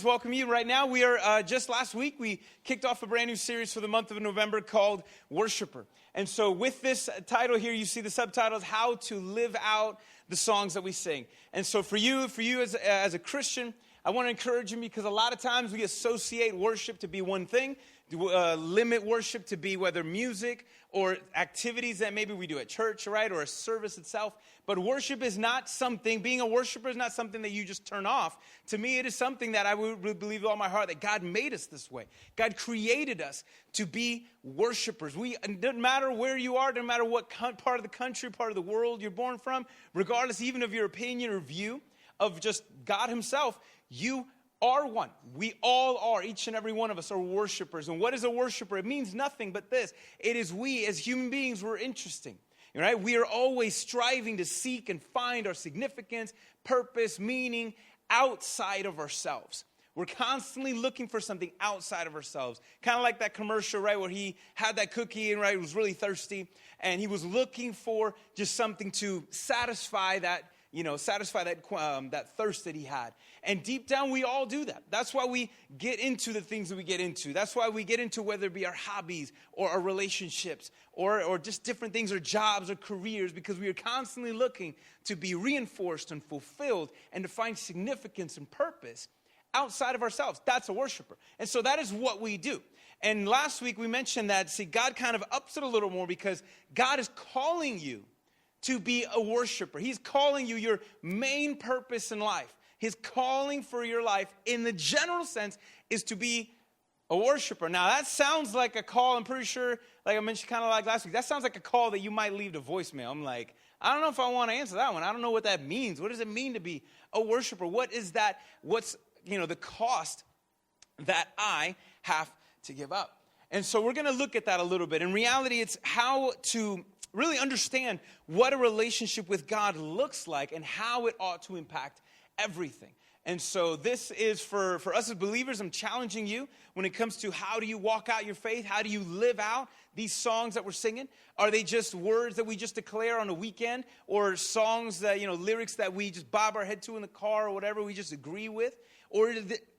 just welcome you. Right now, we are just last week, we kicked off a brand new series for the month of November called Worshiper. And so with this title here, you see the subtitles, How to Live Out the Songs That We Sing. And so for you as a Christian, I want to encourage you because a lot of times we associate worship to be one thing, limit worship to be whether music or activities that maybe we do at church, right, or a service itself. But worship is not something, being a worshiper is not something that you just turn off. To me, it is something that I would believe with all my heart that God made us this way. God created us to be worshipers. It doesn't matter where you are, doesn't matter what part of the country, part of the world you're born from, regardless even of your opinion or view of just God himself, you are one. We all are. Each and every one of us are worshipers. And what is a worshiper? It means nothing but this. It is we as human beings, we're interesting. Right? We are always striving to seek and find our significance, purpose, meaning outside of ourselves. We're constantly looking for something outside of ourselves. Kind of like that commercial, right, where he had that cookie and, right, he was really thirsty. And he was looking for just something to satisfy that thirst that he had. And deep down, we all do that. That's why we get into the things that we get into. That's why we get into whether it be our hobbies or our relationships or just different things or jobs or careers, because we are constantly looking to be reinforced and fulfilled and to find significance and purpose outside of ourselves. That's a worshiper. And so that is what we do. And last week we mentioned that, God kind of ups it a little more because God is calling you to be a worshiper. He's calling you your main purpose in life. His calling for your life in the general sense is to be a worshiper. Now that sounds like a call, I'm pretty sure, like I mentioned kind of like last week, that sounds like a call that you might leave to voicemail. I'm like, I don't know if I want to answer that one. I don't know what that means. What does it mean to be a worshiper? What is that? What's, the cost that I have to give up? And so we're going to look at that a little bit. In reality, it's how to really understand what a relationship with God looks like and how it ought to impact everything. And so this is for us as believers. I'm challenging you when it comes to how do you walk out your faith? How do you live out these songs that we're singing? Are they just words that we just declare on a weekend, or songs that, lyrics that we just bob our head to in the car or whatever we just agree with? Or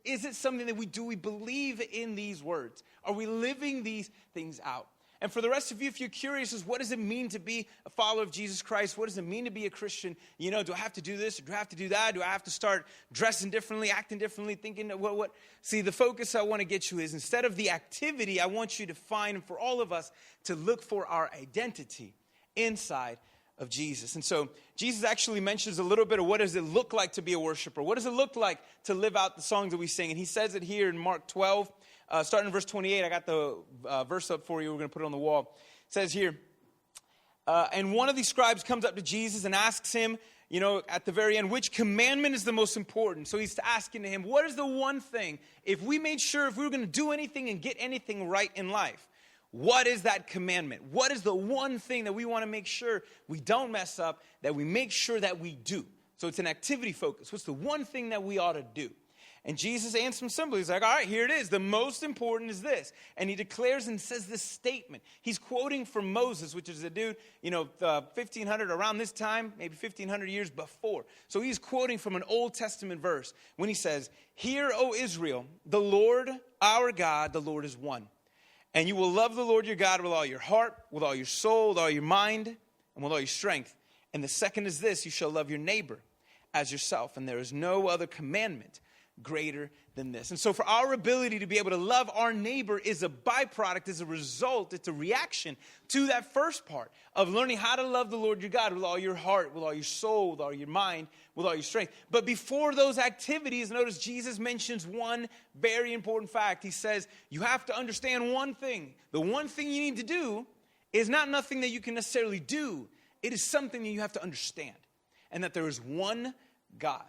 is it something that we believe in these words? Are we living these things out? And for the rest of you, if you're curious, what does it mean to be a follower of Jesus Christ? What does it mean to be a Christian? Do I have to do this? Or do I have to do that? Do I have to start dressing differently, acting differently, thinking what? See, the focus I want to get you is instead of the activity, I want you to find, and for all of us, to look for our identity inside of Jesus. And so Jesus actually mentions a little bit of what does it look like to be a worshiper? What does it look like to live out the songs that we sing? And he says it here in Mark 12. Starting in verse 28, I got the verse up for you. We're going to put it on the wall. It says here, and one of these scribes comes up to Jesus and asks him, at the very end, which commandment is the most important? So he's asking to him, what is the one thing, if we made sure, if we were going to do anything and get anything right in life, what is that commandment? What is the one thing that we want to make sure we don't mess up, that we make sure that we do? So it's an activity focus. What's the one thing that we ought to do? And Jesus answers him simply. He's like, all right, here it is. The most important is this. And he declares and says this statement. He's quoting from Moses, which is a dude, 1500, around this time, maybe 1500 years before. So he's quoting from an Old Testament verse when he says, "Hear, O Israel, the Lord our God, the Lord is one. And you will love the Lord your God with all your heart, with all your soul, with all your mind, and with all your strength. And the second is this, you shall love your neighbor as yourself. And there is no other commandment greater than this." And so for our ability to be able to love our neighbor is a byproduct, is a result, it's a reaction to that first part of learning how to love the Lord your God with all your heart, with all your soul, with all your mind, with all your strength. But before those activities, notice Jesus mentions one very important fact. He says, you have to understand one thing. The one thing you need to do is not nothing that you can necessarily do. It is something that you have to understand. And that there is one God.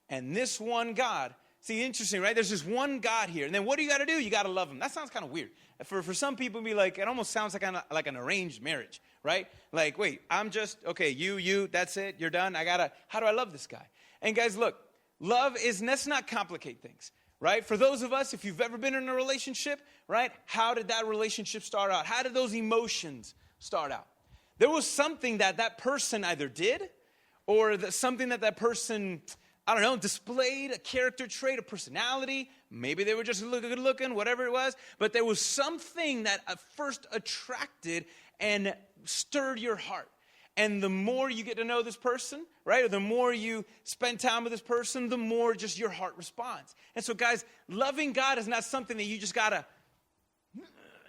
And this one God, see, interesting, right? There's just one God here. And then what do you got to do? You got to love him. That sounds kind of weird. For some people, it'd be like, it almost sounds like an arranged marriage, right? Like, wait, I'm just, okay, you, that's it, you're done. How do I love this guy? And guys, look, let's not complicate things, right? For those of us, if you've ever been in a relationship, right? How did that relationship start out? How did those emotions start out? There was something that person either did or something that person I don't know, displayed a character trait, a personality. Maybe they were just good looking, whatever it was. But there was something that at first attracted and stirred your heart. And the more you get to know this person, right, or the more you spend time with this person, the more just your heart responds. And so, guys, loving God is not something that you just got to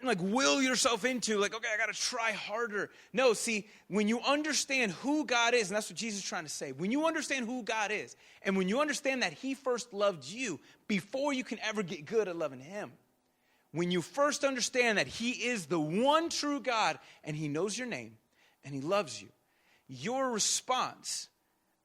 like will yourself into, like, okay, I got to try harder. No, see, when you understand who God is, and that's what Jesus is trying to say, when you understand who God is, and when you understand that he first loved you before you can ever get good at loving him, when you first understand that he is the one true God, and he knows your name, and he loves you, your response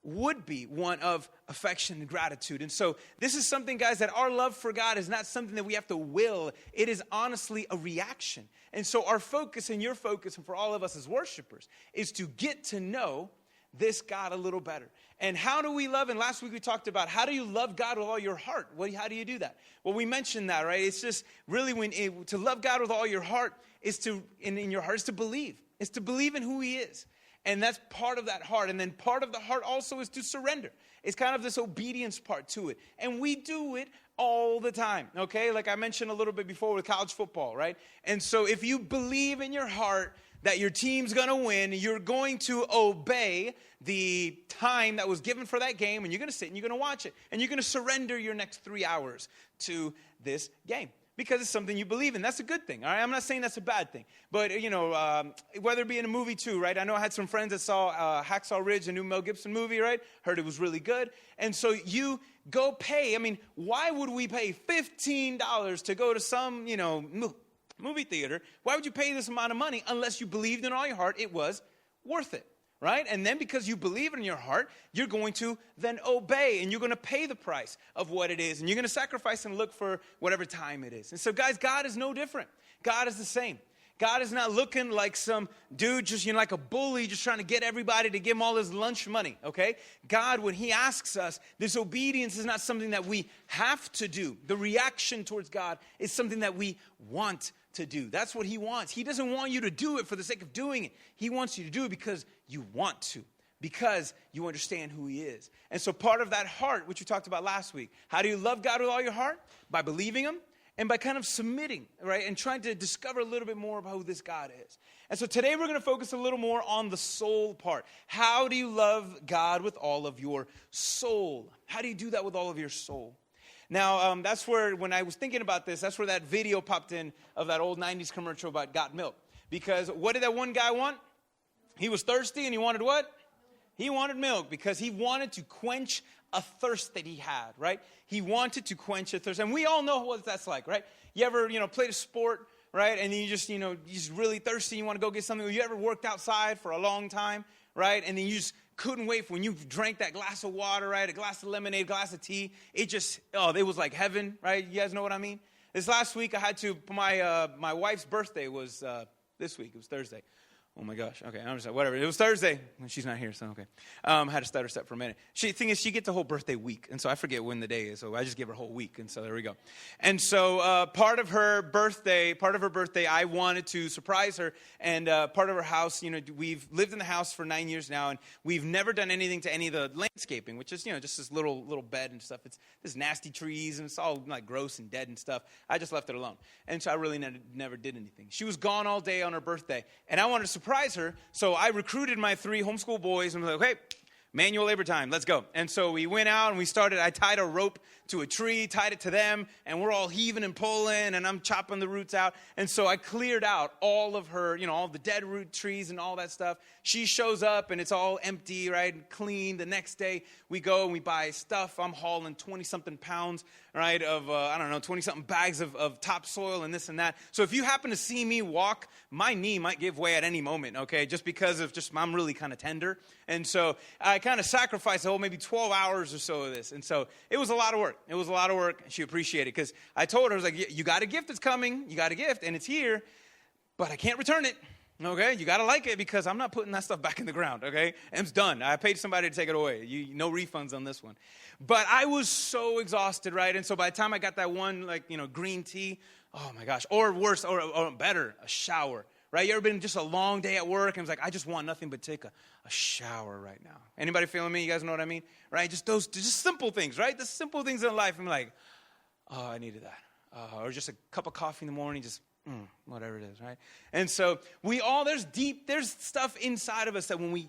would be one of affection and gratitude. And so this is something, guys, that our love for God is not something that we have to will. It is honestly a reaction. And so our focus and your focus, and for all of us as worshipers, is to get to know this God a little better. And how do we love? And last week we talked about how do you love God with all your heart? How do you do that? Well, we mentioned that, right? It's just really to love God with all your heart is to, in your heart, is to believe. It's to believe in who he is. And that's part of that heart. And then part of the heart also is to surrender. It's kind of this obedience part to it. And we do it all the time, okay? Like I mentioned a little bit before with college football, right? And so if you believe in your heart that your team's going to win, you're going to obey the time that was given for that game, and you're going to sit and you're going to watch it. And you're going to surrender your next 3 hours to this game. Because it's something you believe in. That's a good thing, all right? I'm not saying that's a bad thing. But, you know, whether it be in a movie too, right? I know I had some friends that saw Hacksaw Ridge, the new Mel Gibson movie, right? Heard it was really good. And so you go pay. I mean, why would we pay $15 to go to some, you know, movie theater? Why would you pay this amount of money unless you believed in all your heart it was worth it? Right? And then because you believe in your heart, you're going to then obey, and you're going to pay the price of what it is, and you're going to sacrifice and look for whatever time it is. And so, guys, God is no different. God is the same. God is not looking like some dude just, you know, like a bully just trying to get everybody to give him all his lunch money, okay? God, when he asks us, this obedience is not something that we have to do. The reaction towards God is something that we want to do. That's what he wants. He doesn't want you to do it for the sake of doing it. He wants you to do it because you want to, because you understand who he is. And so part of that heart, which we talked about last week, how do you love God with all your heart? By believing him and by kind of submitting, right? And trying to discover a little bit more about who this God is. And so today we're going to focus a little more on the soul part. How do you love God with all of your soul? How do you do that with all of your soul? Now, that's where, when I was thinking about this, that's where that video popped in of that old 90s commercial about Got Milk. Because what did that one guy want? He was thirsty and he wanted what? He wanted milk because he wanted to quench a thirst that he had, right? He wanted to quench a thirst. And we all know what that's like, right? You ever, played a sport, right? And then you just, you're just really thirsty. You want to go get something. You ever worked outside for a long time, right? And then you just couldn't wait for when you drank that glass of water, right? A glass of lemonade, a glass of tea. It was like heaven, right? You guys know what I mean? This last week I had to, my wife's birthday was this week. It was Thursday. Oh my gosh. Okay, I'm just like, whatever. It was Thursday. She's not here, so okay. I had to stutter step for a minute. The thing is, she gets a whole birthday week, and so I forget when the day is, so I just give her a whole week, and so there we go. And so part of her birthday, I wanted to surprise her, and part of her house, we've lived in the house for 9 years now, and we've never done anything to any of the landscaping, which is, just this little bed and stuff. It's this nasty trees, and it's all like gross and dead and stuff. I just left it alone, and so I really never did anything. She was gone all day on her birthday, and I wanted to surprise her, so I recruited my 3 homeschool boys and was like, hey, manual labor time, let's go. And so we went out and I tied a rope to a tree, tied it to them, and we're all heaving and pulling, and I'm chopping the roots out. And so I cleared out all of her, all the dead root trees and all that stuff. She shows up, and it's all empty, right, and clean. The next day, we go and we buy stuff. I'm hauling 20-something pounds, right, of, 20-something bags of topsoil and this and that. So if you happen to see me walk, my knee might give way at any moment, okay, just because of I'm really kind of tender. And so I kind of sacrificed maybe 12 hours or so of this. And so it was a lot of work. It was a lot of work. She appreciated it because I told her, I was like, you got a gift that's coming. You got a gift, and it's here, but I can't return it. Okay, you got to like it because I'm not putting that stuff back in the ground, okay? And it's done. I paid somebody to take it away. No refunds on this one. But I was so exhausted, right? And so by the time I got that one, green tea, oh my gosh, or worse, or better, a shower, right? You ever been just a long day at work and it's like, I just want nothing but take a shower right now. Anybody feeling me? You guys know what I mean? Right? Just simple things, right? The simple things in life. I'm like, oh, I needed that. Or just a cup of coffee in the morning, just whatever it is, right? And so there's stuff inside of us that when we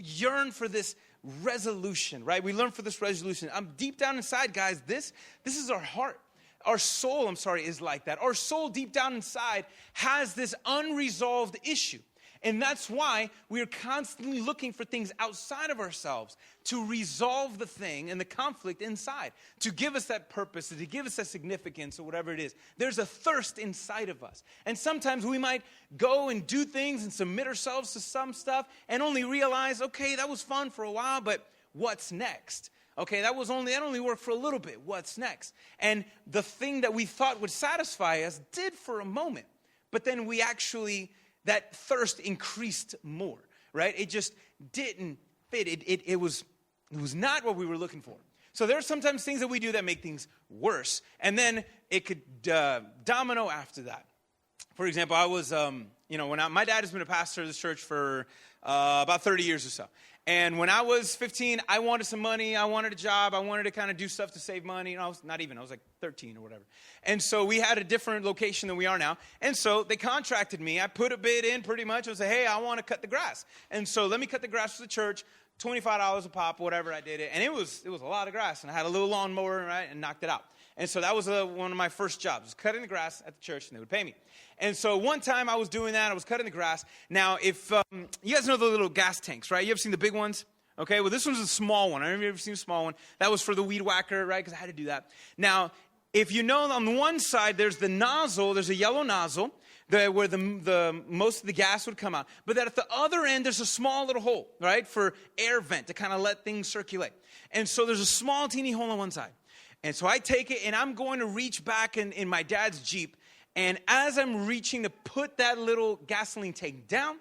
yearn for this resolution, right? We learn for this resolution. Deep down inside, guys, this is our heart. Our soul, is like that. Our soul deep down inside has this unresolved issue. And that's why we are constantly looking for things outside of ourselves to resolve the thing and the conflict inside, to give us that purpose, to give us that significance or whatever it is. There's a thirst inside of us. And sometimes we might go and do things and submit ourselves to some stuff and only realize, okay, that was fun for a while, but what's next? Okay, that only worked for a little bit. What's next? And the thing that we thought would satisfy us did for a moment, but then that thirst increased more, right? It just didn't fit. It was not what we were looking for. So there are sometimes things that we do that make things worse, and then it could domino after that. For example, I was, my dad has been a pastor of this church for about 30 years or so. And when I was 15, I wanted some money. I wanted a job. I wanted to kind of do stuff to save money. I was like 13 or whatever. And so we had a different location than we are now. And so they contracted me. I put a bid in pretty much. I said, hey, I want to cut the grass. And so let me cut the grass for the church, $25 a pop, whatever. I did it. And it was a lot of grass. And I had a little lawnmower, right, and knocked it out. And so that was one of my first jobs, was cutting the grass at the church, and they would pay me. And so one time I was doing that. I was cutting the grass. Now, if you guys know the little gas tanks, right? You ever seen the big ones? Okay, well, this one's a small one. I don't know if you've ever seen a small one. That was for the weed whacker, right, because I had to do that. Now, if you know, on the one side, there's the nozzle. There's a yellow nozzle where the most of the gas would come out. But then at the other end, there's a small little hole, right, for air vent to kind of let things circulate. And so there's a small, teeny hole on one side. And so I take it, and I'm going to reach back in my dad's Jeep. And as I'm reaching to put that little gasoline tank down,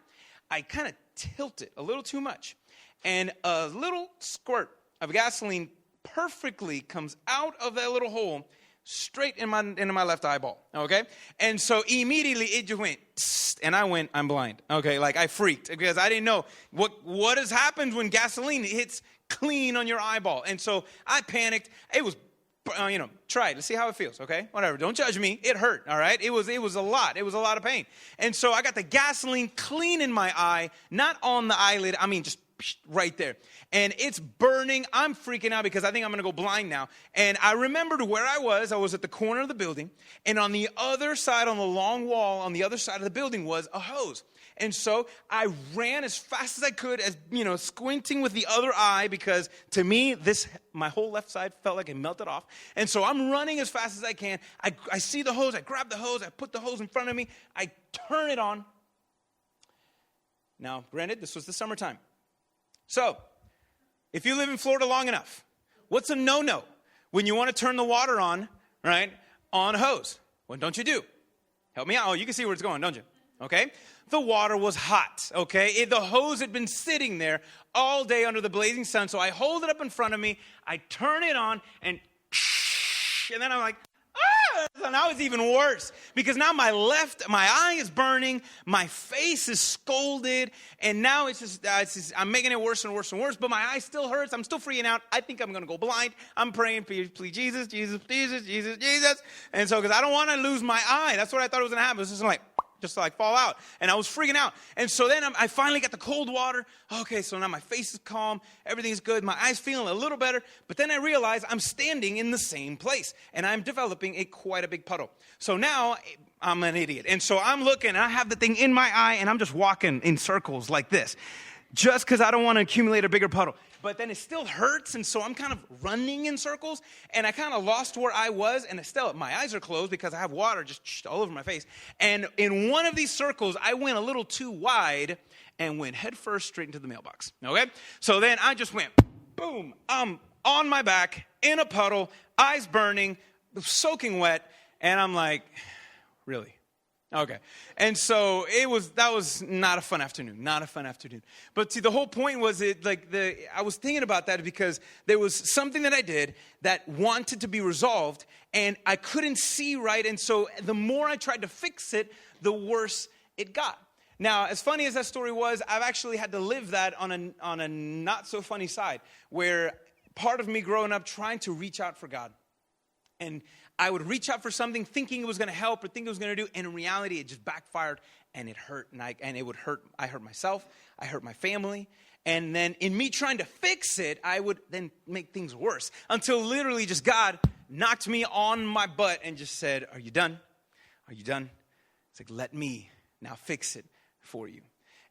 I kind of tilt it a little too much. And a little squirt of gasoline perfectly comes out of that little hole straight into my left eyeball, okay? And so immediately it just went, and I'm blind, okay? Like I freaked because I didn't know what has happened when gasoline hits clean on your eyeball. And so I panicked. It was try it. Let's see how it feels, okay? Whatever. Don't judge me. It hurt, all right? It was a lot. It was a lot of pain. And so I got the gasoline clean in my eye, not on the eyelid. I mean, just right there. And it's burning. I'm freaking out because I think I'm going to go blind now. And I remembered where I was. I was at the corner of the building. And on the other side, on the long wall, on the other side of the building was a hose. And so I ran as fast as I could, squinting with the other eye, because to me, my whole left side felt like it melted off. And so I'm running as fast as I can. I see the hose. I grab the hose. I put the hose in front of me. I turn it on. Now, granted, this was the summertime. So if you live in Florida long enough, what's a no-no when you want to turn the water on, right, on a hose? What don't you do? Help me out. Oh, you can see where it's going, don't you? Okay? The water was hot, okay? The hose had been sitting there all day under the blazing sun, so I hold it up in front of me, I turn it on, and then I'm like, So now it's even worse, because now my eye is burning, my face is scalded, and now it's just I'm making it worse and worse and worse, but my eye still hurts. I'm still freaking out. I think I'm going to go blind. I'm praying, please, Jesus, Jesus, Jesus, Jesus, Jesus. And so, because I don't want to lose my eye. That's what I thought was going to happen. It was just like fall out. And I was freaking out. And so then I finally got the cold water. Okay, so now my face is calm. Everything's good. My eye's feeling a little better. But then I realize I'm standing in the same place. And I'm developing quite a big puddle. So now I'm an idiot. And so I'm looking, and I have the thing in my eye, and I'm just walking in circles like this, just because I don't want to accumulate a bigger puddle. But then it still hurts, and so I'm kind of running in circles, and I kind of lost where I was, and my eyes are closed because I have water just all over my face. And in one of these circles, I went a little too wide and went headfirst straight into the mailbox, okay? So then I just went, boom, I'm on my back, in a puddle, eyes burning, soaking wet, and I'm like, really? Okay. And so that was not a fun afternoon. But see, the whole point was I was thinking about that because there was something that I did that wanted to be resolved, and I couldn't see right. And so the more I tried to fix it, the worse it got. Now, as funny as that story was, I've actually had to live that on a not so funny side, where part of me growing up trying to reach out for God. And I would reach out for something thinking it was going to help or think it was going to do, and in reality, it just backfired and it hurt. And it would hurt. I hurt myself. I hurt my family. And then in me trying to fix it, I would then make things worse until literally just God knocked me on my butt and just said, "Are you done? Are you done?" It's like, "Let me now fix it for you."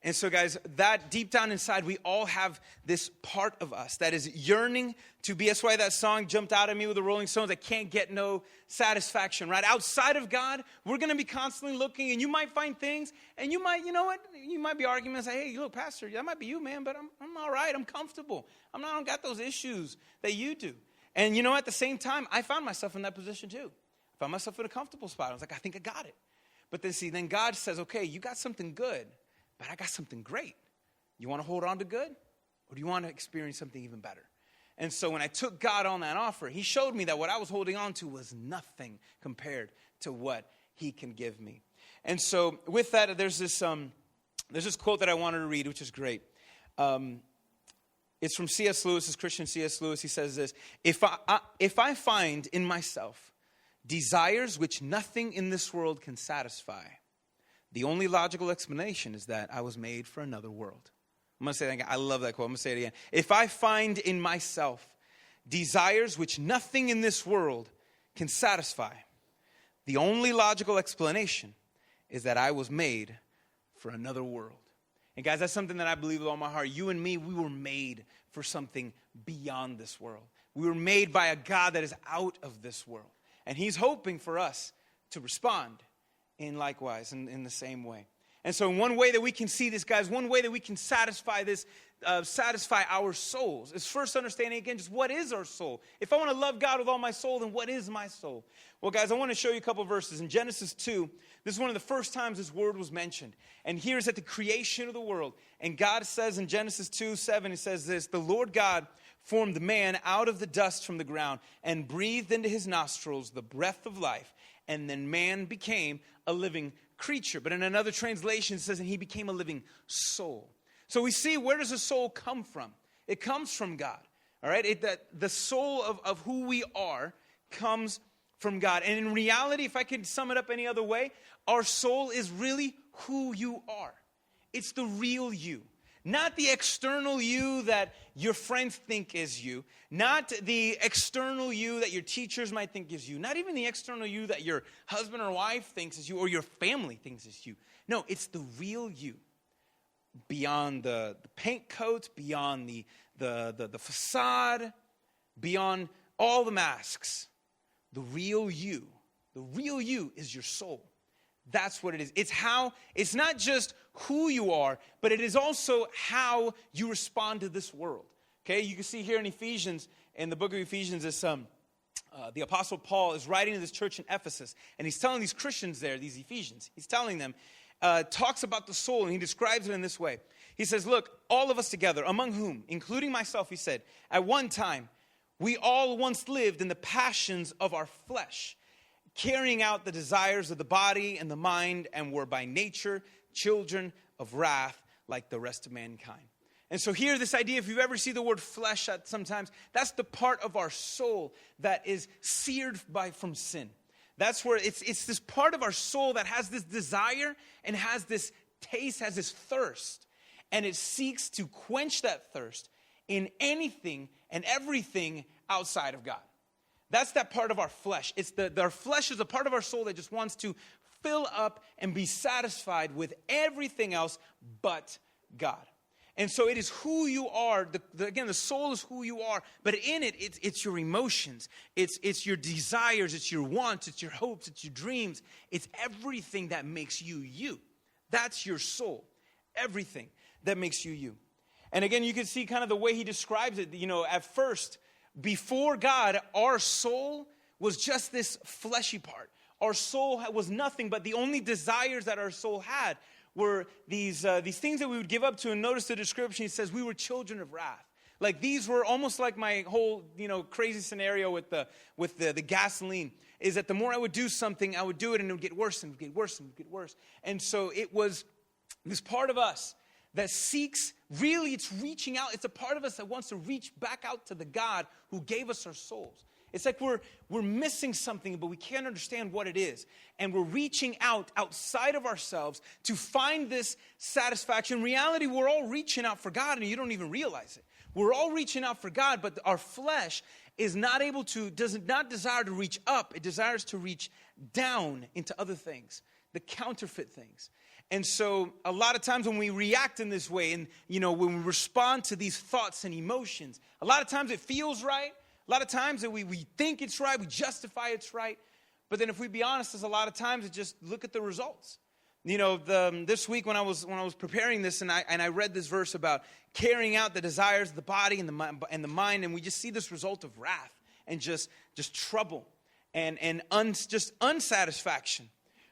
And so, guys, that deep down inside, we all have this part of us that is yearning to be. That's why that song jumped out at me with the Rolling Stones. I can't get no satisfaction, right? Outside of God, we're going to be constantly looking, and you might find things, and you might, you know what? You might be arguing and say, "Hey, look, Pastor, that might be you, man, but I'm all right. I'm comfortable. I don't got those issues that you do." And you know, at the same time, I found myself in that position too. I found myself in a comfortable spot. I was like, I think I got it. But then God says, "Okay, you got something good, but I got something great. You want to hold on to good, or do you want to experience something even better?" And so when I took God on that offer, he showed me that what I was holding on to was nothing compared to what he can give me. And so with that, there's this quote that I wanted to read, which is great. It's from C.S. Lewis, this Christian C.S. Lewis. He says this: if I find in myself desires which nothing in this world can satisfy, the only logical explanation is that I was made for another world. I'm going to say that again. I love that quote. I'm going to say it again. If I find in myself desires which nothing in this world can satisfy, the only logical explanation is that I was made for another world. And guys, that's something that I believe with all my heart. You and me, we were made for something beyond this world. We were made by a God that is out of this world. And he's hoping for us to respond in likewise, in the same way. And so one way that we can see this, guys, one way that we can satisfy this, satisfy our souls is first understanding, again, just what is our soul? If I want to love God with all my soul, then what is my soul? Well, guys, I want to show you a couple of verses. In Genesis 2, this is one of the first times this word was mentioned. And here's at the creation of the world. And God says in Genesis 2:7, it says this: "The Lord God formed the man out of the dust from the ground and breathed into his nostrils the breath of life. And then man became a living creature." But in another translation, it says, "and he became a living soul." So we see, where does a soul come from? It comes from God. All right? The soul of who we are comes from God. And in reality, if I could sum it up any other way, our soul is really who you are. It's the real you. Not the external you that your friends think is you. Not the external you that your teachers might think is you. Not even the external you that your husband or wife thinks is you or your family thinks is you. No, it's the real you. Beyond the paint coat, beyond the facade, beyond all the masks. The real you is your soul. That's what it is. It's not just who you are, but it is also how you respond to this world. Okay, you can see here in Ephesians, in the book of Ephesians, the Apostle Paul is writing to this church in Ephesus, and he's telling these Christians there, these Ephesians, he's telling them, talks about the soul, and he describes it in this way. He says, "Look, all of us together, among whom, including myself," he said, "at one time, we all once lived in the passions of our flesh, carrying out the desires of the body and the mind, and were by nature children of wrath like the rest of mankind." And so here, this idea, if you ever see the word flesh sometimes, that's the part of our soul that is seared from sin. That's where it's this part of our soul that has this desire and has this taste, has this thirst. And it seeks to quench that thirst in anything and everything outside of God. That's that part of our flesh. Our flesh is a part of our soul that just wants to fill up and be satisfied with everything else but God. And so it is who you are. Again, the soul is who you are. But in it, it's your emotions. It's your desires. It's your wants. It's your hopes. It's your dreams. It's everything that makes you you. That's your soul. Everything that makes you you. And again, you can see kind of the way he describes it. You know, at first, before God, our soul was just this fleshy part. Our soul was nothing, but the only desires that our soul had were these things that we would give up to. And notice the description, it says we were children of wrath. Like these were almost like my whole, crazy scenario with the gasoline, is that the more I would do something, I would do it and it would get worse and it would get worse and it would get worse. And so it was this part of us that seeks, really it's reaching out. It's a part of us that wants to reach back out to the God who gave us our souls. It's like we're missing something, but we can't understand what it is. And we're reaching outside of ourselves to find this satisfaction. In reality, we're all reaching out for God, and you don't even realize it. We're all reaching out for God, but our flesh is not able to, does not desire to reach up. It desires to reach down into other things, the counterfeit things. And so a lot of times when we react in this way, and, when we respond to these thoughts and emotions, a lot of times it feels right. A lot of times that we think it's right, we justify it's right. But then if we be honest, there's a lot of times that just look at the results. This week when I was preparing this and I read this verse about carrying out the desires of the body and the mind, and we just see this result of wrath and just trouble and just unsatisfaction.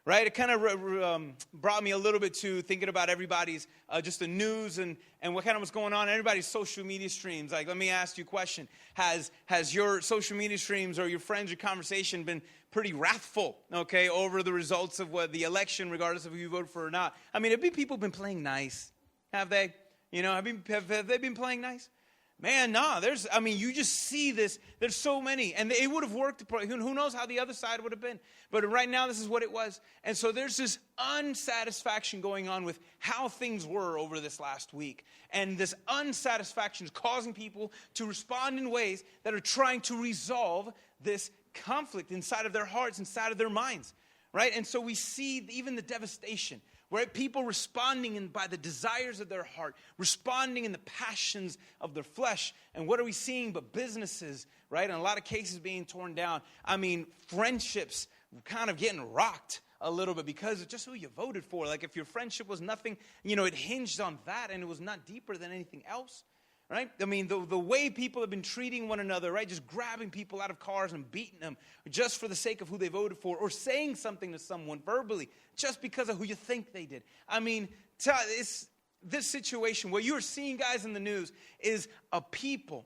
Right? It kind of brought me a little bit to thinking about everybody's, just the news and what kind of was going on, everybody's social media streams. Like, let me ask you a question. Has your social media streams or your friends, your conversation been pretty wrathful, okay, over the results of what the election, regardless of who you voted for or not? I mean, have people been playing nice? Have they? Have they been playing nice? Man, nah, you just see this. There's so many. And it would have worked. Who knows how the other side would have been. But right now, this is what it was. And so there's this unsatisfaction going on with how things were over this last week. And this unsatisfaction is causing people to respond in ways that are trying to resolve this conflict inside of their hearts, inside of their minds. Right? And so we see even the devastation. Right? People responding by the desires of their heart, responding in the passions of their flesh. And what are we seeing but businesses, right? In a lot of cases being torn down. I mean, friendships kind of getting rocked a little bit because of just who you voted for. Like if your friendship was nothing, it hinged on that and it was not deeper than anything else. Right? I mean, the way people have been treating one another, right? Just grabbing people out of cars and beating them just for the sake of who they voted for, or saying something to someone verbally just because of who you think they did. I mean, this situation, what you're seeing, guys, in the news is a people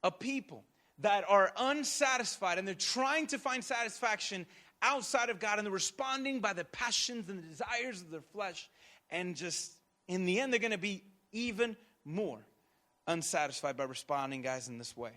that are unsatisfied and they're trying to find satisfaction outside of God, and they're responding by the passions and the desires of their flesh. And just in the end, they're going to be even more unsatisfied by responding, guys, in this way.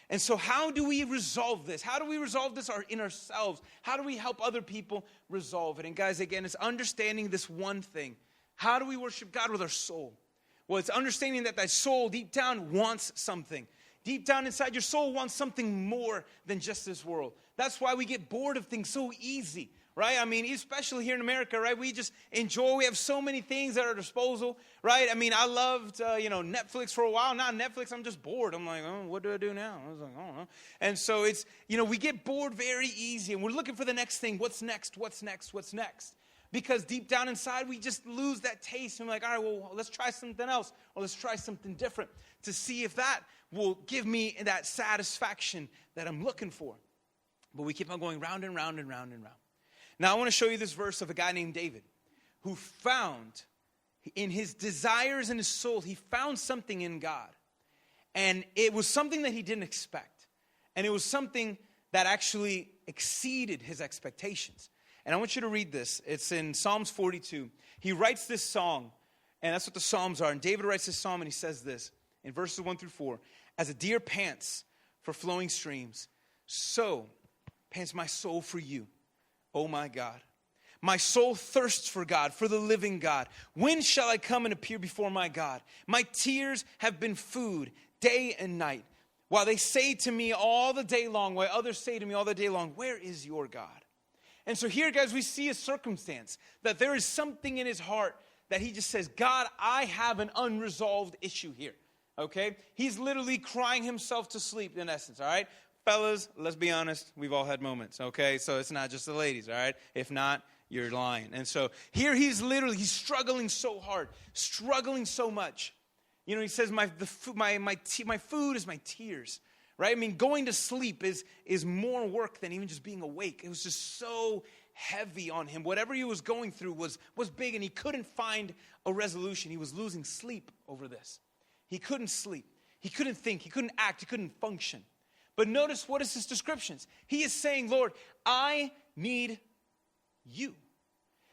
And so how do we resolve this? How do we resolve this in ourselves? How do we help other people resolve it? And guys, again, it's understanding this one thing. How do we worship God with our soul? Well, it's understanding that thy soul deep down wants something. Deep down inside your soul wants something more than just this world. That's why we get bored of things so easy. Right? I mean, especially here in America, right? We just enjoy, we have so many things at our disposal, right? I mean, I loved, Netflix for a while. Now Netflix, I'm just bored. I'm like, oh, what do I do now? I was like, I don't know. And so it's, we get bored very easy and we're looking for the next thing. What's next? What's next? What's next? Because deep down inside, we just lose that taste. And we're like, all right, well, let's try something else. Or let's try something different to see if that will give me that satisfaction that I'm looking for. But we keep on going round and round and round and round. Now, I want to show you this verse of a guy named David who found in his desires in his soul, he found something in God. And it was something that he didn't expect. And it was something that actually exceeded his expectations. And I want you to read this. It's in Psalms 42. He writes this song, and that's what the Psalms are. And David writes this psalm, and he says this in verses 1 through 4. As a deer pants for flowing streams, so pants my soul for you. Oh my God, my soul thirsts for God, for the living God. When shall I come and appear before my God? My tears have been food day and night, while they say to me all the day long, while others say to me all the day long, where is your God? And so here, guys, we see a circumstance that there is something in his heart that he just says, God, I have an unresolved issue here, okay? He's literally crying himself to sleep in essence, all right? Fellas, let's be honest, we've all had moments, okay? So it's not just the ladies, all right? If not, you're lying. And so here he's struggling so hard, struggling so much. He says, my food is my tears, right? I mean, going to sleep is more work than even just being awake. It was just so heavy on him. Whatever he was going through was big, and he couldn't find a resolution. He was losing sleep over this. He couldn't sleep. He couldn't think, he couldn't act, he couldn't function. But notice what is his descriptions. He is saying, Lord, I need you.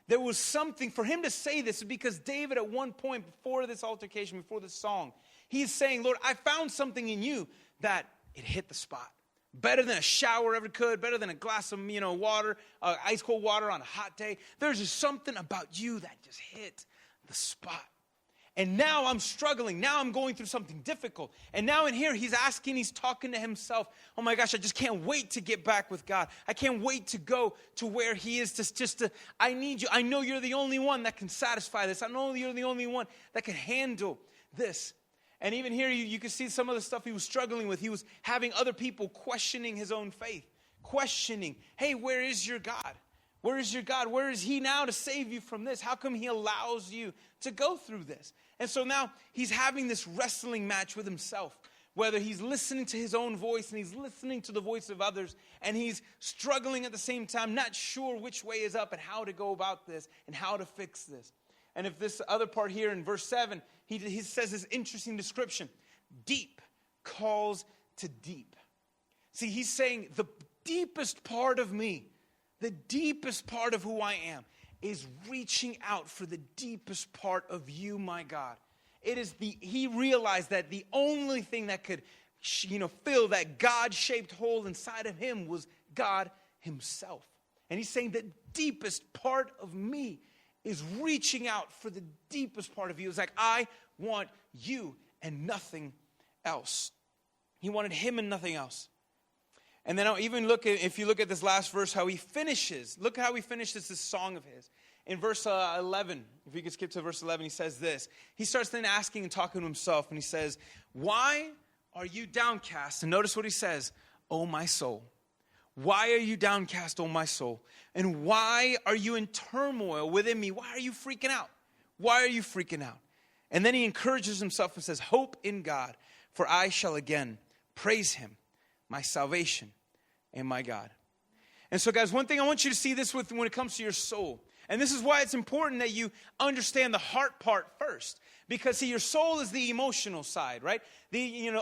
There was something, for him to say this is because David at one point before this altercation, before this song, he is saying, Lord, I found something in you that it hit the spot. Better than a shower ever could, better than a glass of, water, ice cold water on a hot day. There's just something about you that just hit the spot. And now I'm struggling. Now I'm going through something difficult. And now in here, he's talking to himself. Oh my gosh, I just can't wait to get back with God. I can't wait to go to where he is. I need you. I know you're the only one that can satisfy this. I know you're the only one that can handle this. And even here, you can see some of the stuff he was struggling with. He was having other people questioning his own faith. Questioning, hey, where is your God? Where is your God? Where is he now to save you from this? How come he allows you to go through this? And so now he's having this wrestling match with himself, whether he's listening to his own voice and he's listening to the voice of others, and he's struggling at the same time, not sure which way is up and how to go about this and how to fix this. And if this other part here in verse 7, he says this interesting description, deep calls to deep. See, he's saying the deepest part of me, the deepest part of who I am, is reaching out for the deepest part of you, my God. He realized that the only thing that could, fill that God-shaped hole inside of him was God himself. And he's saying the deepest part of me is reaching out for the deepest part of you. It's like, I want you and nothing else. He wanted him and nothing else. And then I'll even if you look at this last verse, how he finishes. Look how he finishes this song of his. In verse 11, if you could skip to verse 11, he says this. He starts then asking and talking to himself, and he says, why are you downcast? And notice what he says, O my soul. Why are you downcast, O my soul? And why are you in turmoil within me? Why are you freaking out? Why are you freaking out? And then he encourages himself and says, hope in God, for I shall again praise him, my salvation and my God. And so, guys, one thing I want you to see this with when it comes to your soul, and this is why it's important that you understand the heart part first. Because, see, your soul is the emotional side, right?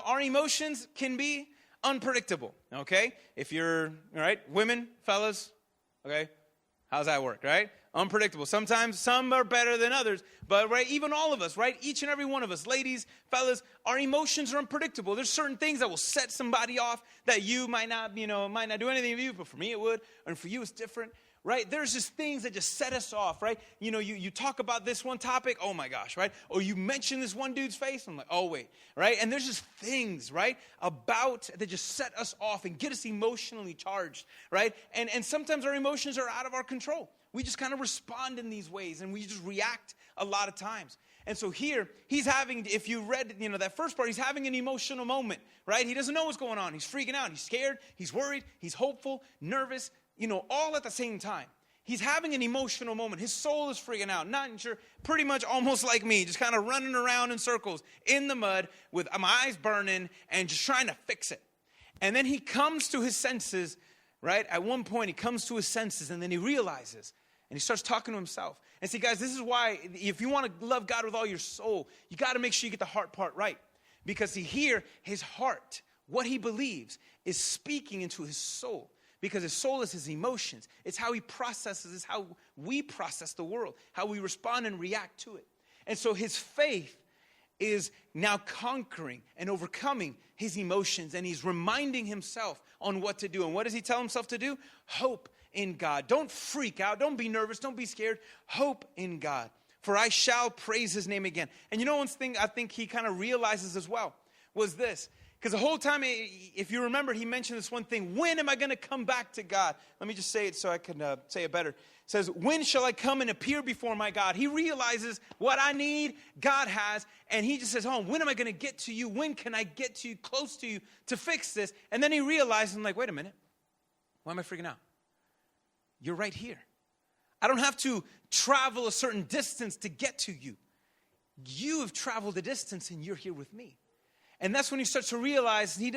Our emotions can be unpredictable, okay? If you're, all right, women, fellas, okay? How's that work, right? Unpredictable. Sometimes some are better than others, but right, even all of us, right? Each and every one of us, ladies, fellas, our emotions are unpredictable. There's certain things that will set somebody off that you might not do anything to you, but for me it would, and for you it's different. Right? There's just things that just set us off, right? You talk about this one topic, oh my gosh, right? Or you mention this one dude's face, I'm like, oh wait, right? And there's just things, right, that just set us off and get us emotionally charged, right? And sometimes our emotions are out of our control. We just kind of respond in these ways, and we just react a lot of times. And so here, he's having, if you read, that first part, he's having an emotional moment, right? He doesn't know what's going on. He's freaking out. He's scared. He's worried. He's hopeful, nervous, all at the same time. He's having an emotional moment. His soul is freaking out. Not sure, pretty much almost like me, just kind of running around in circles in the mud with my eyes burning and just trying to fix it. And then he comes to his senses, right? At one point, he comes to his senses, and then he realizes, and he starts talking to himself. And see, guys, this is why if you want to love God with all your soul, you got to make sure you get the heart part right. Because see, here, his heart, what he believes, is speaking into his soul. Because his soul is his emotions. It's how he processes, it's how we process the world, how we respond and react to it. And so his faith is now conquering and overcoming his emotions, and he's reminding himself on what to do. And what does he tell himself to do? Hope in God. Don't freak out. Don't be nervous. Don't be scared. Hope in God. For I shall praise his name again. And one thing I think he kind of realizes as well was this. Because the whole time, if you remember, he mentioned this one thing. When am I going to come back to God? Let me just say it so I can say it better. It says, when shall I come and appear before my God? He realizes what I need, God has. And he just says, when am I going to get to you? When can I get to you, close to you, to fix this? And then he realizes, I'm like, wait a minute. Why am I freaking out? You're right here. I don't have to travel a certain distance to get to you. You have traveled a distance and you're here with me. And that's when he starts to realize he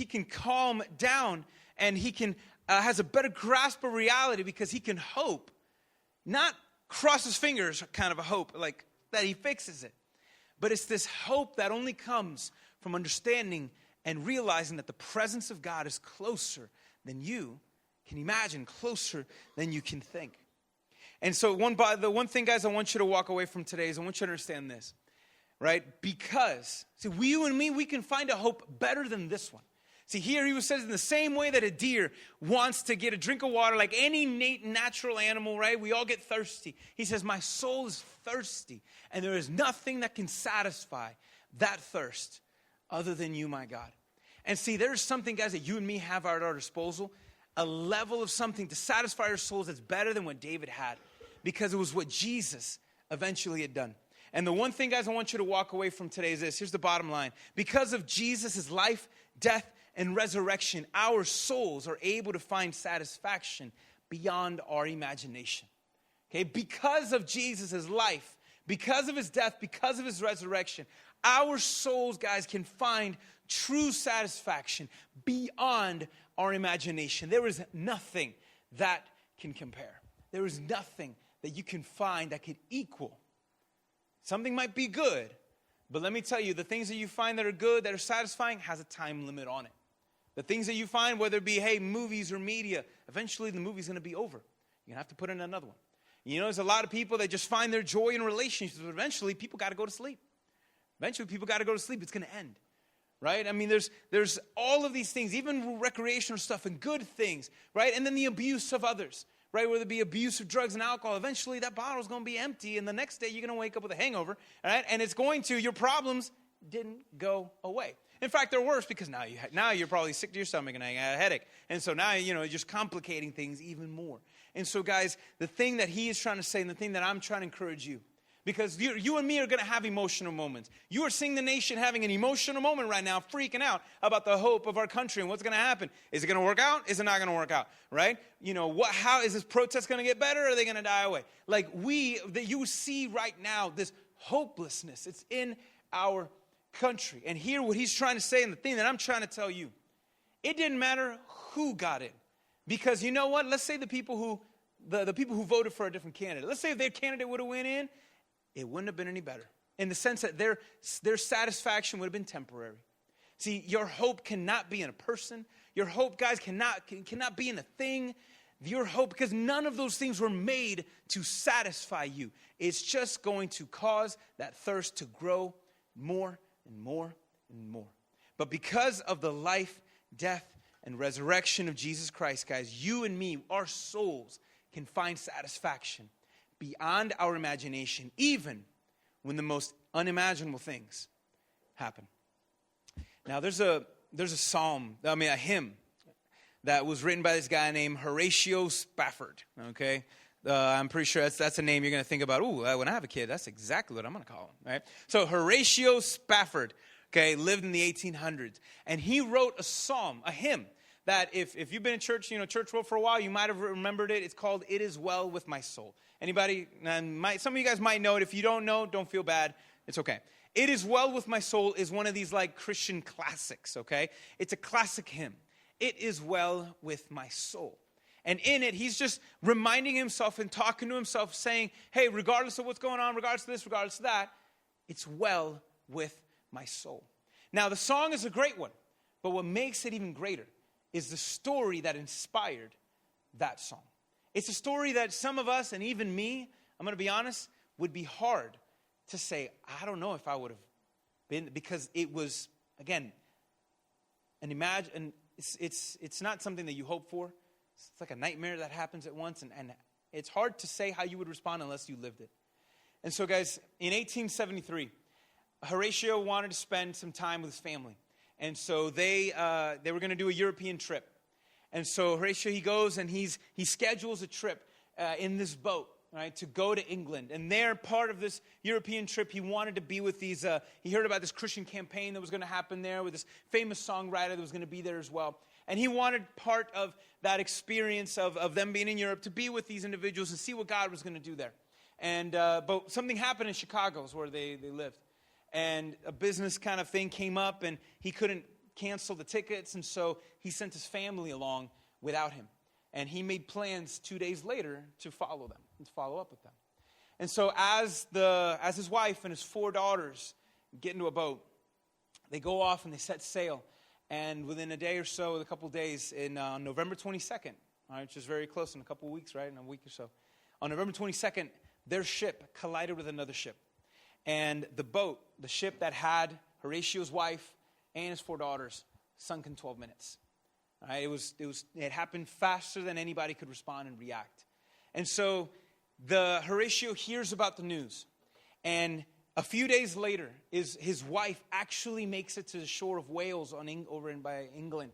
can calm down, and he can has a better grasp of reality, because he can hope, not cross his fingers kind of a hope, like that he fixes it. But it's this hope that only comes from understanding and realizing that the presence of God is closer than you can imagine, closer than you can think. And so the one thing, guys, I want you to walk away from today is I want you to understand this, right? Because, see, you and me, we can find a hope better than this one. See, here he says, in the same way that a deer wants to get a drink of water, like any natural animal, right? We all get thirsty. He says, my soul is thirsty, and there is nothing that can satisfy that thirst other than you, my God. And see, there's something, guys, that you and me have at our disposal, a level of something to satisfy our souls that's better than what David had, because it was what Jesus eventually had done. And the one thing, guys, I want you to walk away from today is this. Here's the bottom line. Because of Jesus' life, death, and resurrection, our souls are able to find satisfaction beyond our imagination. Okay? Because of Jesus' life, because of his death, because of his resurrection, our souls, guys, can find true satisfaction beyond our imagination. There is nothing that can compare. There is nothing that you can find that could equal. Something might be good, but let me tell you, the things that you find that are good, that are satisfying, has a time limit on it. The things that you find, whether it be, movies or media, eventually the movie's going to be over. You're going to have to put in another one. You know, there's a lot of people that just find their joy in relationships, but eventually people got to go to sleep. Eventually people got to go to sleep. It's going to end, right? I mean, there's all of these things, even recreational stuff and good things, right? And then the abuse of others, right? Whether it be abuse of drugs and alcohol, eventually that bottle's going to be empty, and the next day you're going to wake up with a hangover, right? And it's going to, your problems didn't go away. In fact, they're worse because now you're probably sick to your stomach and I got a headache. And so now, you're just complicating things even more. And so, guys, the thing that he is trying to say and the thing that I'm trying to encourage you, because you and me are going to have emotional moments. You are seeing the nation having an emotional moment right now, freaking out about the hope of our country and what's going to happen. Is it going to work out? Is it not going to work out? Right? How is this protest going to get better, or are they going to die away? You see right now this hopelessness. It's in our country. And here what he's trying to say, and the thing that I'm trying to tell you, it didn't matter who got in. Because you know what? Let's say the people who voted for a different candidate. Let's say if their candidate would have went in, it wouldn't have been any better. In the sense that their satisfaction would have been temporary. See, your hope cannot be in a person. Your hope, guys, cannot be in a thing. Your hope, because none of those things were made to satisfy you. It's just going to cause that thirst to grow more and more and more. But because of the life, death, and resurrection of Jesus Christ, guys, you and me, our souls can find satisfaction beyond our imagination, even when the most unimaginable things happen. Now, there's a hymn that was written by this guy named Horatio Spafford, okay? I'm pretty sure that's a name you're going to think about. When I have a kid, that's exactly what I'm going to call him, right? So Horatio Spafford, okay, lived in the 1800s. And he wrote a psalm, a hymn, that if you've been in church, church world for a while, you might have remembered it. It's called It Is Well With My Soul. Anybody? Some of you guys might know it. If you don't know, don't feel bad. It's okay. It Is Well With My Soul is one of these Christian classics, okay? It's a classic hymn. It is well with my soul. And in it, he's just reminding himself and talking to himself, saying, hey, regardless of what's going on, regardless of this, regardless of that, it's well with my soul. Now, the song is a great one, but what makes it even greater is the story that inspired that song. It's a story that some of us, and even me, I'm going to be honest, would be hard to say, I don't know if I would have been, because it was, again, it's not something that you hope for. It's like a nightmare that happens at once, and it's hard to say how you would respond unless you lived it. And so, guys, in 1873, Horatio wanted to spend some time with his family. And so they were going to do a European trip. And so Horatio, he goes and he schedules a trip in this boat, right, to go to England. And there, part of this European trip, he wanted to be with these, he heard about this Christian campaign that was going to happen there with this famous songwriter that was going to be there as well. And he wanted part of that experience of them being in Europe to be with these individuals and see what God was going to do there. And but something happened in Chicago, is where they lived. And a business kind of thing came up, and he couldn't cancel the tickets, and so he sent his family along without him. And he made plans 2 days later to follow them and to follow up with them. And so as his wife and his 4 daughters get into a boat, they go off and they set sail. And within a day or so, a couple of days, on November 22nd, all right, which is very close, in a couple of weeks, right, in a week or so. On November 22nd, their ship collided with another ship. And the boat, the ship that had Horatio's wife and his 4 daughters, sunk in 12 minutes. All right, it happened faster than anybody could respond and react. And so the Horatio hears about the news. And a few days later, his wife actually makes it to the shore of Wales over by England.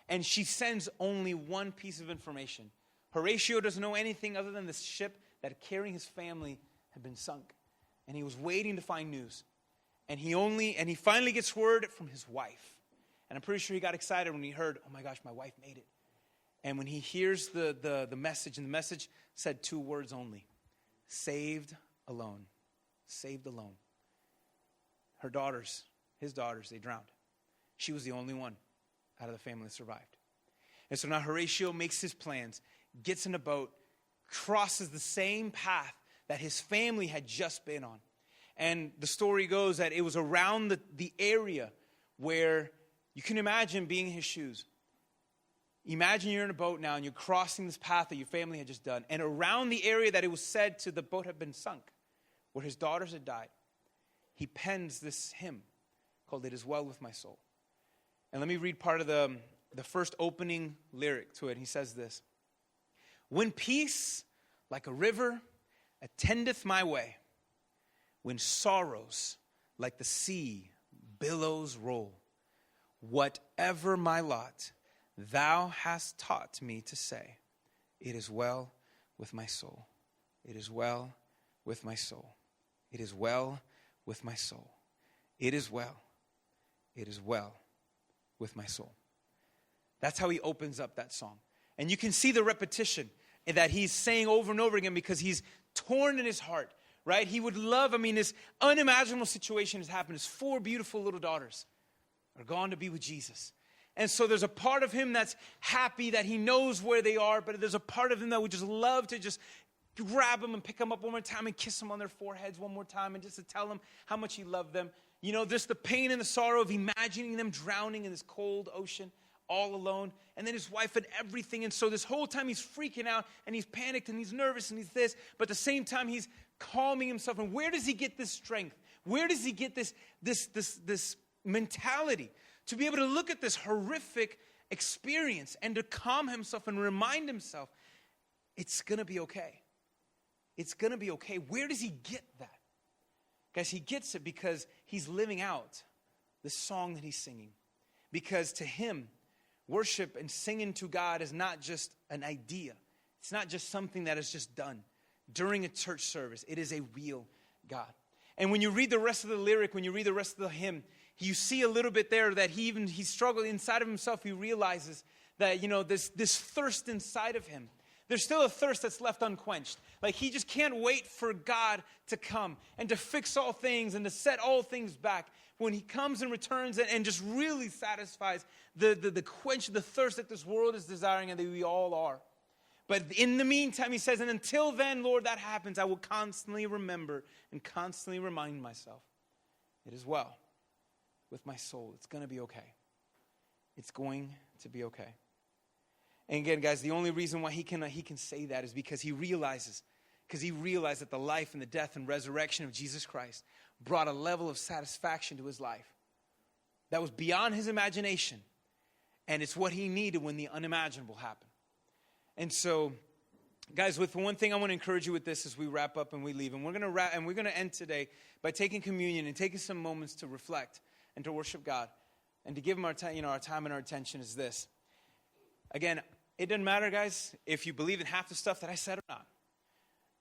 And she sends only one piece of information. Horatio doesn't know anything other than the ship that carrying his family had been sunk. And he was waiting to find news. And he finally gets word from his wife. And I'm pretty sure he got excited when he heard, oh my gosh, my wife made it. And when he hears the message, and the message said 2 words only: saved alone. Saved alone. Her daughters, his daughters, they drowned. She was the only one out of the family that survived. And so now Horatio makes his plans, gets in a boat, crosses the same path that his family had just been on. And the story goes that it was around the area where you can imagine being in his shoes. Imagine you're in a boat now and you're crossing this path that your family had just done. And around the area that it was said to the boat had been sunk, where his daughters had died, he pens this hymn called "It Is Well With My Soul." And let me read part of the first opening lyric to it. He says this: when peace like a river attendeth my way, when sorrows like the sea billows roll, whatever my lot, thou hast taught me to say, it is well with my soul. It is well with my soul. It is well with my soul. It is well. It is well with my soul. That's how he opens up that song. And you can see the repetition that he's saying over and over again because he's torn in his heart, right? He would love, this unimaginable situation has happened. His 4 beautiful little daughters are gone to be with Jesus. And so there's a part of him that's happy that he knows where they are, but there's a part of him that would just love to just grab them and pick them up one more time and kiss them on their foreheads one more time and just to tell them how much he loved them. You know, just the pain and the sorrow of imagining them drowning in this cold ocean all alone. And then his wife had everything. And so this whole time he's freaking out and he's panicked and he's nervous and he's this. But at the same time he's calming himself. And where does he get this strength? Where does he get this mentality to be able to look at this horrific experience and to calm himself and remind himself, it's going to be okay. It's going to be okay. Where does he get that? Guys, he gets it because he's living out the song that he's singing. Because to him, worship and singing to God is not just an idea. It's not just something that is just done during a church service. It is a real God. And when you read the rest of the lyric, when you read the rest of the hymn, you see a little bit there that he struggled inside of himself. He realizes that, this thirst inside of him. There's still a thirst that's left unquenched. Like he just can't wait for God to come and to fix all things and to set all things back. When he comes and returns and just really satisfies the quench, the thirst that this world is desiring and that we all are. But in the meantime, he says, and until then, Lord, that happens, I will constantly remember and constantly remind myself, it is well with my soul. It's going to be okay. It's going to be okay. And again, guys, the only reason why he can say that is because he realized that the life and the death and resurrection of Jesus Christ brought a level of satisfaction to his life that was beyond his imagination. And it's what he needed when the unimaginable happened. And so, guys, with one thing I want to encourage you with this as we wrap up and we leave. And we're going to end today by taking communion and taking some moments to reflect and to worship God and to give him our time and our attention is this. Again, it doesn't matter, guys, if you believe in half the stuff that I said or not.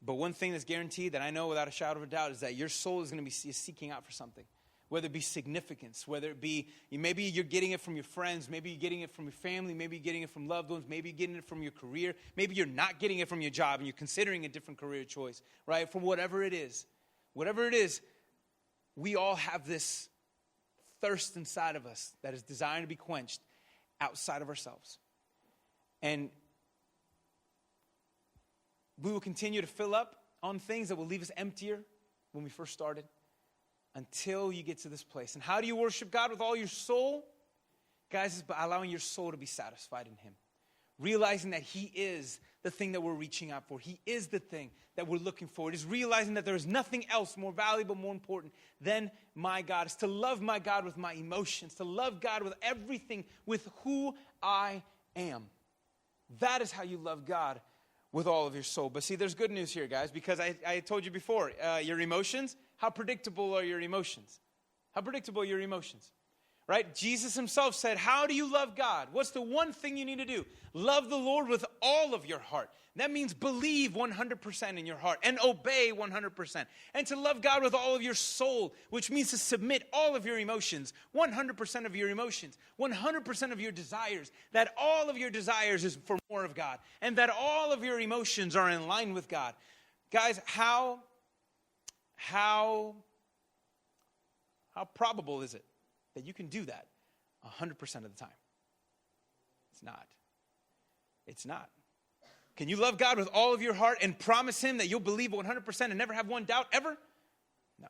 But one thing that's guaranteed that I know without a shadow of a doubt is that your soul is going to be seeking out for something. Whether it be significance, whether it be, maybe you're getting it from your friends, maybe you're getting it from your family, maybe you're getting it from loved ones, maybe you're getting it from your career, maybe you're not getting it from your job and you're considering a different career choice, right? From whatever it is, we all have this thirst inside of us that is designed to be quenched outside of ourselves. And we will continue to fill up on things that will leave us emptier when we first started until you get to this place. And how do you worship God with all your soul? Guys, it's by allowing your soul to be satisfied in him. Realizing that he is the thing that we're reaching out for. He is the thing that we're looking for. It is realizing that there is nothing else more valuable, more important than my God. It's to love my God with my emotions. To love God with everything, with who I am. That is how you love God with all of your soul. But see, there's good news here, guys, because I told you before, your emotions, how predictable are your emotions? How predictable are your emotions? Right? Jesus himself said, how do you love God? What's the one thing you need to do? Love the Lord with all of your heart. That means believe 100% in your heart and obey 100%. And to love God with all of your soul, which means to submit all of your emotions, 100% of your emotions, 100% of your desires, that all of your desires is for more of God, and that all of your emotions are in line with God. Guys, how probable is it that you can do that 100% of the time? It's not. It's not. Can you love God with all of your heart and promise him that you'll believe 100% and never have one doubt ever? No.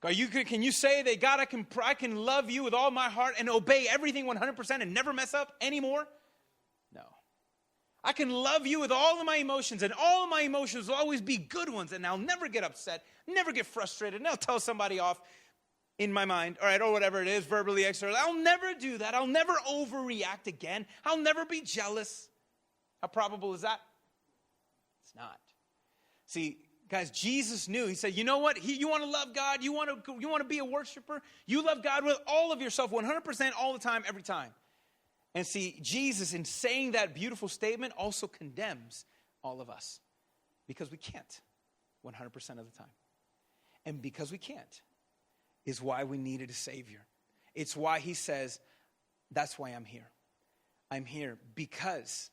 Can you say that, God, I can love you with all my heart and obey everything 100% and never mess up anymore? No. I can love you with all of my emotions, and all of my emotions will always be good ones, and I'll never get upset, never get frustrated, and I'll tell somebody off in my mind, all right, or whatever it is, verbally, externally. I'll never do that. I'll never overreact again. I'll never be jealous. How probable is that? It's not. See, guys, Jesus knew. He said, you know what? You want to love God? You want to be a worshiper? You love God with all of yourself, 100% all the time, every time. And see, Jesus, in saying that beautiful statement, also condemns all of us because we can't 100% of the time. And because we can't is why we needed a Savior. It's why he says, that's why I'm here. I'm here because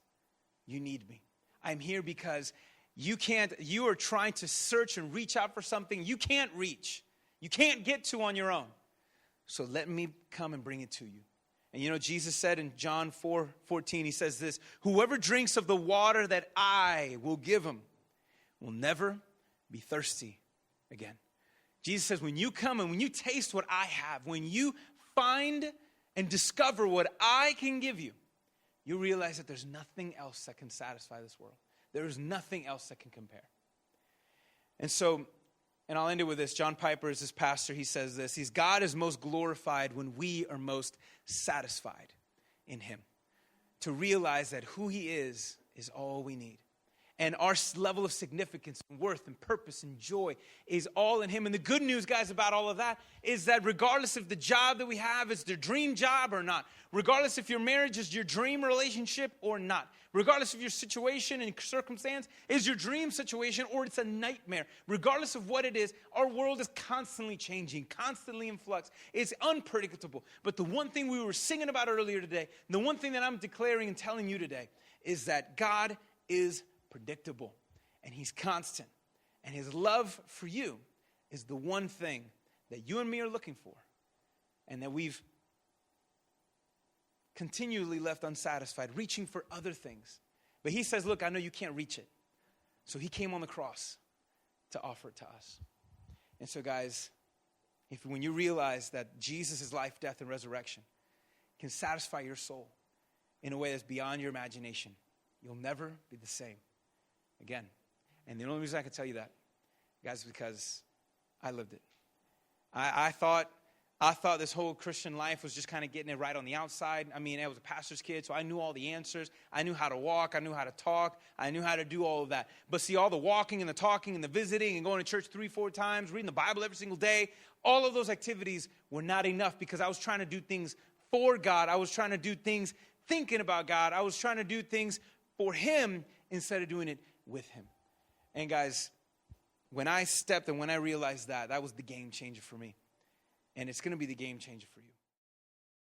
you need me. I'm here because you are trying to search and reach out for something you can't reach. You can't get to on your own. So let me come and bring it to you. And you know, Jesus said in John 4:14, he says this, whoever drinks of the water that I will give him will never be thirsty again. Jesus says, when you come and when you taste what I have, when you find and discover what I can give you, you realize that there's nothing else that can satisfy this world. There is nothing else that can compare. And so, and I'll end it with this. John Piper is this pastor. He says this. God is most glorified when we are most satisfied in him. To realize that who he is all we need. And our level of significance and worth and purpose and joy is all in him. And the good news, guys, about all of that is that regardless if the job that we have is the dream job or not, regardless if your marriage is your dream relationship or not, regardless of your situation and circumstance is your dream situation or it's a nightmare, regardless of what it is, our world is constantly changing, constantly in flux. It's unpredictable. But the one thing we were singing about earlier today, the one thing that I'm declaring and telling you today is that God is predictable, and he's constant, and his love for you is the one thing that you and me are looking for, and that we've continually left unsatisfied, reaching for other things. But he says, look, I know you can't reach it, so he came on the cross to offer it to us. And so, guys, when you realize that Jesus' life, death, and resurrection can satisfy your soul in a way that's beyond your imagination, you'll never be the same again. And the only reason I can tell you that, guys, is because I lived it. I thought this whole Christian life was just kind of getting it right on the outside. I mean, I was a pastor's kid, so I knew all the answers. I knew how to walk. I knew how to talk. I knew how to do all of that. But see, all the walking and the talking and the visiting and going to church 3-4 times, reading the Bible every single day, all of those activities were not enough because I was trying to do things for God. I was trying to do things thinking about God. I was trying to do things for him instead of doing it with him. And guys, when I stepped and when I realized that was the game changer for me. And it's going to be the game changer for you.